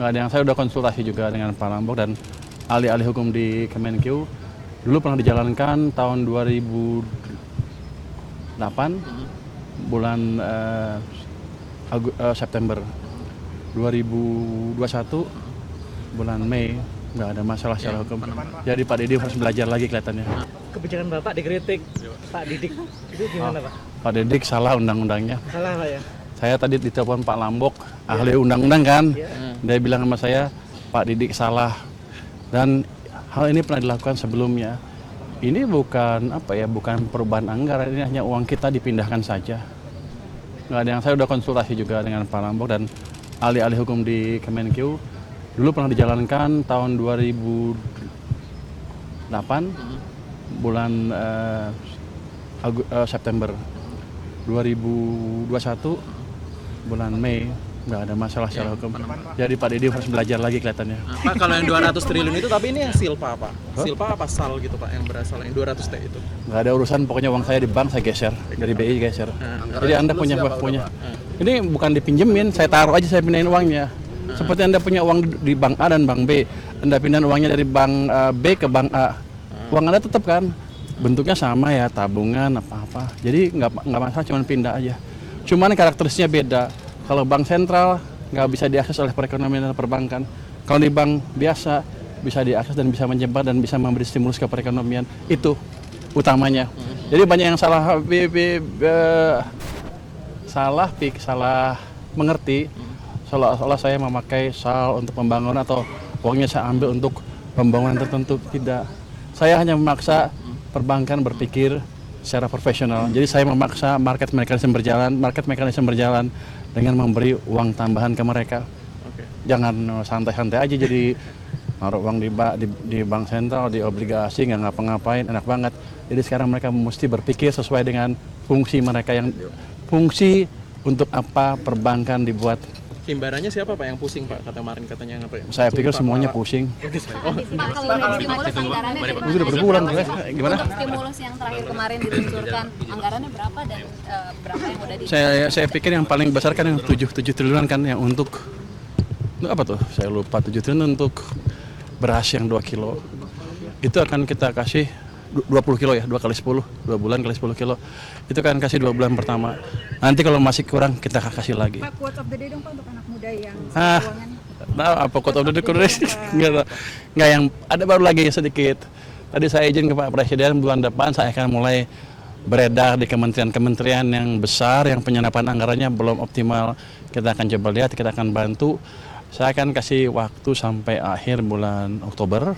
Nggak ada yang, saya udah konsultasi juga dengan Pak Lambok dan ahli-ahli hukum di Kemenkeu. Dulu pernah dijalankan tahun 2008 bulan September. 2021 bulan Mei, nggak ada masalah secara hukum. Jadi Pak Didi harus belajar lagi kelihatannya. Kebijakan Bapak dikritik Pak Didik, itu gimana Pak? Pak Didik salah undang-undangnya. Salah Pak ya? Saya tadi ditelepon Pak Lambok, ahli undang-undang kan. Dia bilang sama saya, Pak Didik salah. Dan hal ini pernah dilakukan sebelumnya. Ini bukan bukan perubahan anggaran, ini hanya uang kita dipindahkan saja. Nggak ada yang, saya udah konsultasi juga dengan Pak Lambok dan ahli-ahli hukum di Kemenkeu. Dulu pernah dijalankan tahun 2008 bulan September. 2021 bulan Mei, nggak ada masalah secara hukum. Jadi Pak Didi harus belajar lagi kelihatannya. Pak, kalau yang 200 triliun itu, tapi ini yang silpa Pak? Silpa apa sal gitu Pak yang berasal yang 200 T itu? Nggak ada urusan, pokoknya uang saya di bank saya geser, dari BI geser. Jadi Anda punya. Ini bukan dipinjemin, saya taruh aja, saya pindahin uangnya. Seperti Anda punya uang di bank A dan bank B, Anda pindahin uangnya dari bank B ke bank A. Uang Anda tetap kan? Bentuknya sama ya, tabungan apa-apa. Jadi nggak masalah, cuma pindah aja. Cuman karakteristiknya beda. Kalau bank sentral nggak bisa diakses oleh perekonomian dan perbankan. Kalau di bank biasa bisa diakses dan bisa menjembat dan bisa memberi stimulus ke perekonomian. Itu utamanya. Jadi banyak yang salah mengerti. Seolah-olah saya memakai SAL untuk pembangunan atau uangnya saya ambil untuk pembangunan tertentu. Tidak. Saya hanya memaksa perbankan berpikir secara profesional. Jadi saya memaksa market mekanisme berjalan dengan memberi uang tambahan ke mereka. Jangan santai-santai aja jadi naruh uang di bank sentral, di obligasi, nggak ngapa-ngapain, enak banget. Jadi sekarang mereka mesti berpikir sesuai dengan fungsi mereka, yang fungsi untuk apa perbankan dibuat. Himbarannya siapa Pak yang pusing Pak? Kemarin katanya apa ya? Saya pikir semuanya pusing. Pak, kalau untuk stimulus anggarannya dari mana? Udah berbulan, gimana? Untuk stimulus yang terakhir kemarin diluncurkan, anggarannya berapa dan berapa yang udah di? Saya pikir yang paling besar kan yang 7 triliunan kan, yang untuk apa tuh? Saya lupa, 7 triliun untuk beras yang 2 kilo. Itu akan kita kasih 20 kilo ya, 2 kali 10, 2 bulan kali 10 kilo. Itu kan kasih 2 bulan pertama. Nanti kalau masih kurang, kita kasih lagi. Pak, quote of the day dong Pak untuk anak muda yang keuangan. Nah, apa quote of the day? Nggak, yang ada baru lagi sedikit. Tadi saya izin ke Pak Presiden, bulan depan saya akan mulai beredar di kementerian-kementerian yang besar, yang penyerapan anggarannya belum optimal. Kita akan coba lihat, kita akan bantu. Saya akan kasih waktu sampai akhir bulan Oktober.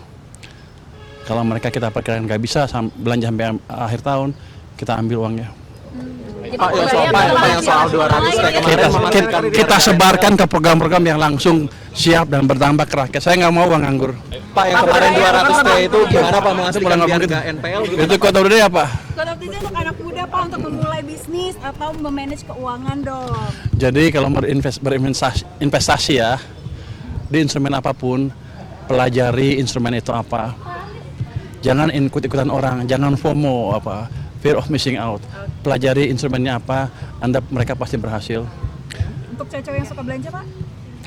Kalau mereka kita perkirakan nggak bisa belanja sampai akhir tahun, kita ambil uangnya. Pak, yang soal 200 T kemarin kita sebarkan ke program-program yang langsung siap dan berdampak ke rakyat. Saya nggak mau uang nganggur. Pak, yang kemarin 200 T itu gimana Pak menghasilkan biar nggak NPL? Itu quote of the day apa? Quote of the day untuk anak muda Pak untuk memulai bisnis atau memanage keuangan dong. Jadi kalau berinvestasi ya, di instrumen apapun, pelajari instrumen itu apa. Jangan ikut-ikutan orang, jangan FOMO fear of missing out. Pelajari instrumennya apa, mereka pasti berhasil. Untuk cewek-cewek yang suka belanja Pak?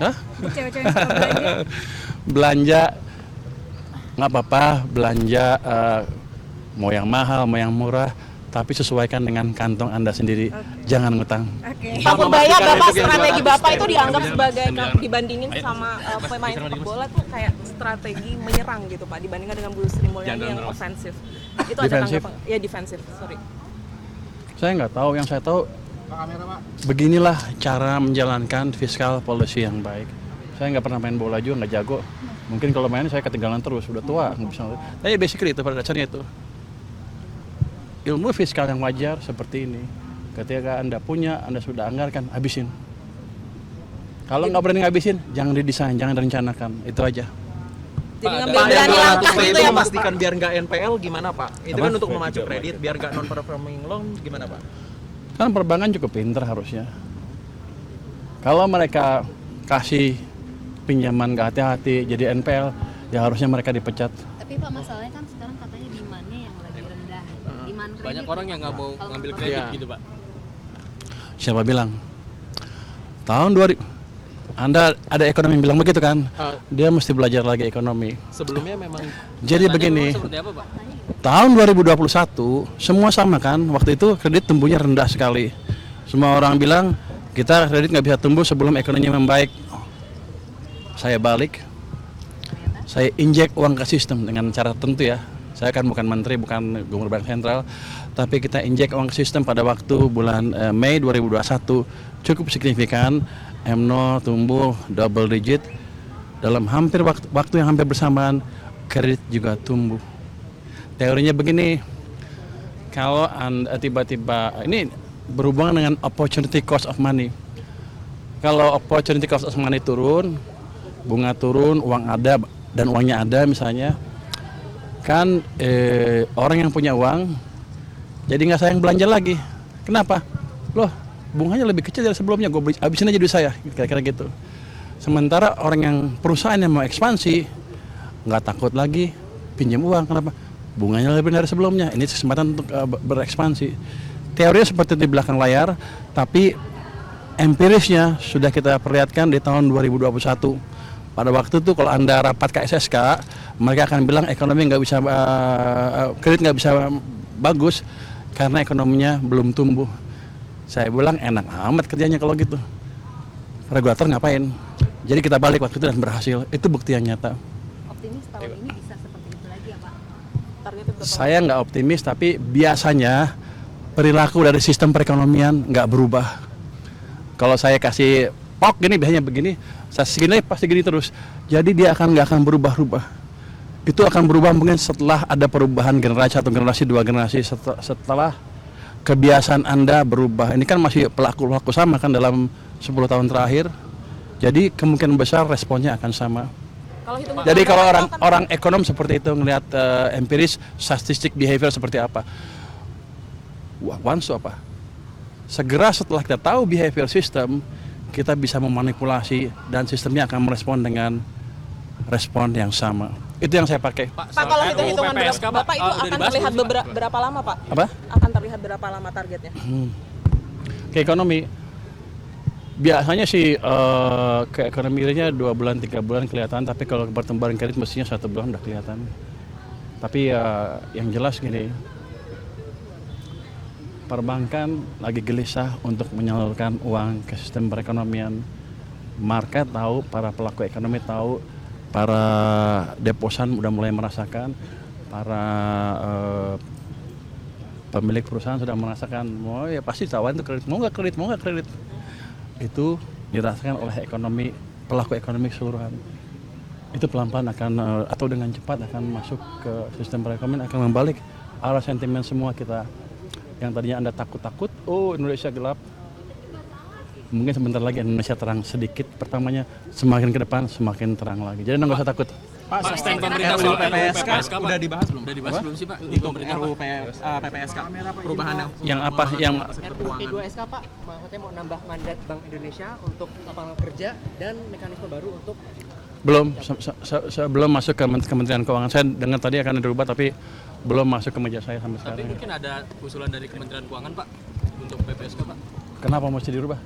Hah? Untuk cewek-cewek yang suka belanja? Belanja nggak apa-apa, belanja mau yang mahal, mau yang murah, tapi sesuaikan dengan kantong Anda sendiri. Jangan ngutang. Pak Purbaya, strategi Bapak itu dianggap sebagai dibandingin sama pemain sepak bola tuh kayak strategi menyerang gitu Pak, dibandingkan dengan Bu Sri Mulyani yang ofensif. Itu ada tanggapan? Ya defensif, sorry. Saya nggak tahu, yang saya tahu beginilah cara menjalankan fiscal policy yang baik. Saya nggak pernah main bola juga, nggak jago. Mungkin kalau main saya ketinggalan terus, udah tua, nggak bisa. Tapi basically itu pada dasarnya itu. Ilmu fiskal yang wajar seperti ini. Ketika Anda punya, Anda sudah anggarkan, habisin. Kalau nggak berani ngabisin, jangan didesain, jangan direncanakan. Itu aja. Jadi Pak, ngambil yang berani 200 langkah T gitu itu ya Pak? memastikan biar nggak NPL gimana Pak? Itu kan untuk memacu kredit, biar nggak non-performing loan gimana Pak? Kan perbankan cukup pinter harusnya. Kalau mereka kasih pinjaman nggak hati-hati, jadi NPL, ya harusnya mereka dipecat. Tapi Pak, masalahnya kan sekarang katanya demand-nya yang lagi rendah. Demand kredit. Banyak orang yang nggak mau ngambil kredit gitu Pak. Siapa bilang? Anda ada ekonomi bilang begitu kan? Dia mesti belajar lagi ekonomi. Sebelumnya memang Jadi begini, Seperti apa, Pak? tahun 2021 semua sama kan? Waktu itu kredit tumbuhnya rendah sekali. Semua orang bilang kita kredit nggak bisa tumbuh sebelum ekonominya membaik. Saya balik, saya injek uang ke sistem dengan cara tertentu ya. Saya kan bukan menteri, bukan gubernur bank sentral, tapi kita injek uang ke sistem pada waktu bulan Mei 2021 cukup signifikan. M0 tumbuh double digit, dalam hampir waktu yang hampir bersamaan kredit juga tumbuh. Teorinya begini, kalau Anda tiba-tiba, ini berhubungan dengan opportunity cost of money. Kalau opportunity cost of money turun, bunga turun, uang ada dan uangnya ada misalnya, kan orang yang punya uang jadi nggak sayang belanja lagi. Kenapa? Loh, bunganya lebih kecil dari sebelumnya, gue habisin aja duit saya, kira-kira gitu. Sementara orang yang perusahaan yang mau ekspansi nggak takut lagi pinjam uang. Kenapa? Bunganya lebih dari sebelumnya. Ini kesempatan untuk berekspansi. Teorinya seperti di belakang layar, tapi empirisnya sudah kita perlihatkan di tahun 2021. Pada waktu itu kalau Anda rapat KSSK, mereka akan bilang ekonomi nggak bisa, kredit nggak bisa bagus karena ekonominya belum tumbuh. Saya bilang enak amat kerjanya kalau gitu. Regulator ngapain? Jadi kita balik waktu itu dan berhasil. Itu bukti yang nyata. Optimis tahun ini bisa seperti itu lagi ya Pak? Targetnya berapa? Saya nggak optimis, tapi biasanya perilaku dari sistem perekonomian nggak berubah. Kalau saya kasih pok gini, biasanya begini, saya segini pasti gini terus. Jadi dia nggak akan berubah-ubah. Itu akan berubah mungkin setelah ada perubahan generasi, 1 generasi, 2 generasi, setelah kebiasaan Anda berubah. Ini kan masih pelaku sama kan dalam 10 tahun terakhir. Jadi kemungkinan besar responnya akan sama. Jadi kalau orang ekonom seperti itu ngelihat empiris statistik behavior seperti apa, wah once apa? Segera setelah kita tahu behavior system, kita bisa memanipulasi dan sistemnya akan merespon dengan respon yang sama. Itu yang saya pakai. Pak, kalau hitung-hitungan Bapak itu akan terlihat berapa lama, Pak? Apa? Akan terlihat berapa lama targetnya? Ke ekonomi biasanya sih ke ekonomi realnya 2 bulan 3 bulan kelihatan, tapi kalau pertumbuhan kredit mestinya 1 bulan udah kelihatan. Tapi yang jelas gini, perbankan lagi gelisah untuk menyalurkan uang ke sistem perekonomian. Market tahu, para pelaku ekonomi tahu, para deposan udah mulai merasakan, para pemilik perusahaan sudah merasakan, mau ya pasti tawarin tuh kredit, mau nggak kredit. Itu dirasakan oleh pelaku ekonomi keseluruhan. Itu pelan-pelan akan atau dengan cepat akan masuk ke sistem perekonomian, akan membalik arah sentimen semua kita. Yang tadinya Anda takut-takut, oh Indonesia gelap, mungkin sebentar lagi Indonesia terang sedikit. Pertamanya semakin ke depan semakin terang lagi. Jadi Anda nggak usah takut. Pak, sistem pemerintah soal PPSK udah dibahas belum? Udah dibahas belum sih Pak? Untuk RUU PPSK perubahan Yang apa? Yang P2SK Pak, maksudnya mau nambah mandat Bank Indonesia untuk lapangan kerja dan mekanisme baru untuk belum belum masuk ke Kementerian Keuangan. Saya dengar tadi akan dirubah, tapi belum masuk ke meja saya sampai sekarang. Tapi mungkin ada usulan dari Kementerian Keuangan Pak untuk PPSK Pak. Kenapa mesti dirubah?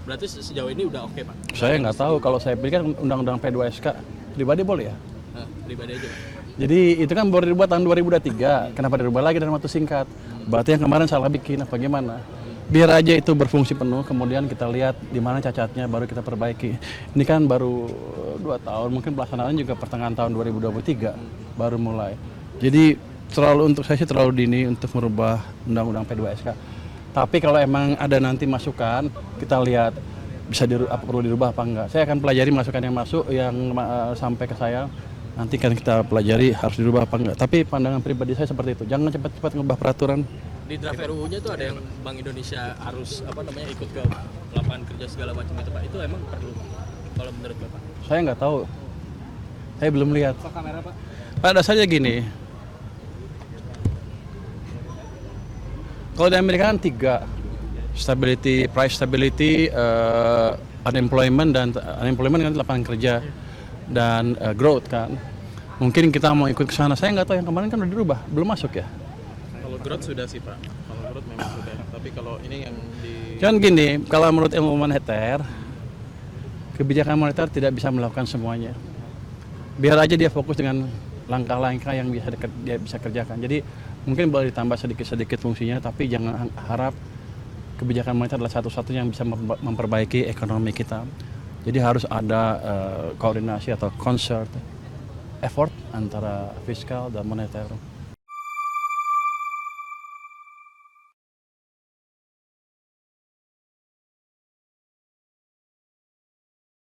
Berarti sejauh ini udah oke Pak? Saya nggak tahu. Kalau saya pikir kan undang-undang P2SK pribadi boleh ya. Pribadi aja Pak. Jadi itu kan baru dirubah tahun 2023. Kenapa dirubah lagi dalam waktu singkat? Berarti yang kemarin salah bikin apa gimana? Biar aja itu berfungsi penuh, kemudian kita lihat di mana cacatnya, baru kita perbaiki. Ini kan baru 2 tahun, mungkin pelaksanaan juga pertengahan tahun 2023 baru mulai. Jadi untuk saya sih terlalu dini untuk merubah undang-undang P2SK. Tapi kalau emang ada nanti masukan, kita lihat bisa perlu dirubah apa enggak. Saya akan pelajari masukan yang masuk, yang sampai ke saya. Nanti kan kita pelajari harus dirubah apa enggak. Tapi pandangan pribadi saya seperti itu. Jangan cepat-cepat ngubah peraturan. Di draft RUU-nya tuh ada yang Bank Indonesia harus ikut ke lapangan kerja segala macam itu Pak. Itu emang perlu kalau menurut Bapak? Saya nggak tahu. Saya belum lihat. Pak kamera Pak. Pada dasarnya gini. Kalau di Amerika kan 3, stability, price stability, unemployment kan lapangan kerja, dan growth kan. Mungkin kita mau ikut ke sana. Saya nggak tahu, yang kemarin kan udah dirubah, belum masuk ya. Kalau growth sudah sih Pak. Kalau growth memang sudah. Tapi kalau ini yang di Kan gini, kalau menurut ilmu moneter, kebijakan moneter tidak bisa melakukan semuanya. Biar aja dia fokus dengan langkah-langkah yang dia bisa kerjakan. Jadi mungkin boleh ditambah sedikit-sedikit fungsinya, tapi jangan harap kebijakan moneter adalah satu-satunya yang bisa memperbaiki ekonomi kita. Jadi harus ada koordinasi atau concert effort antara fiskal dan moneter.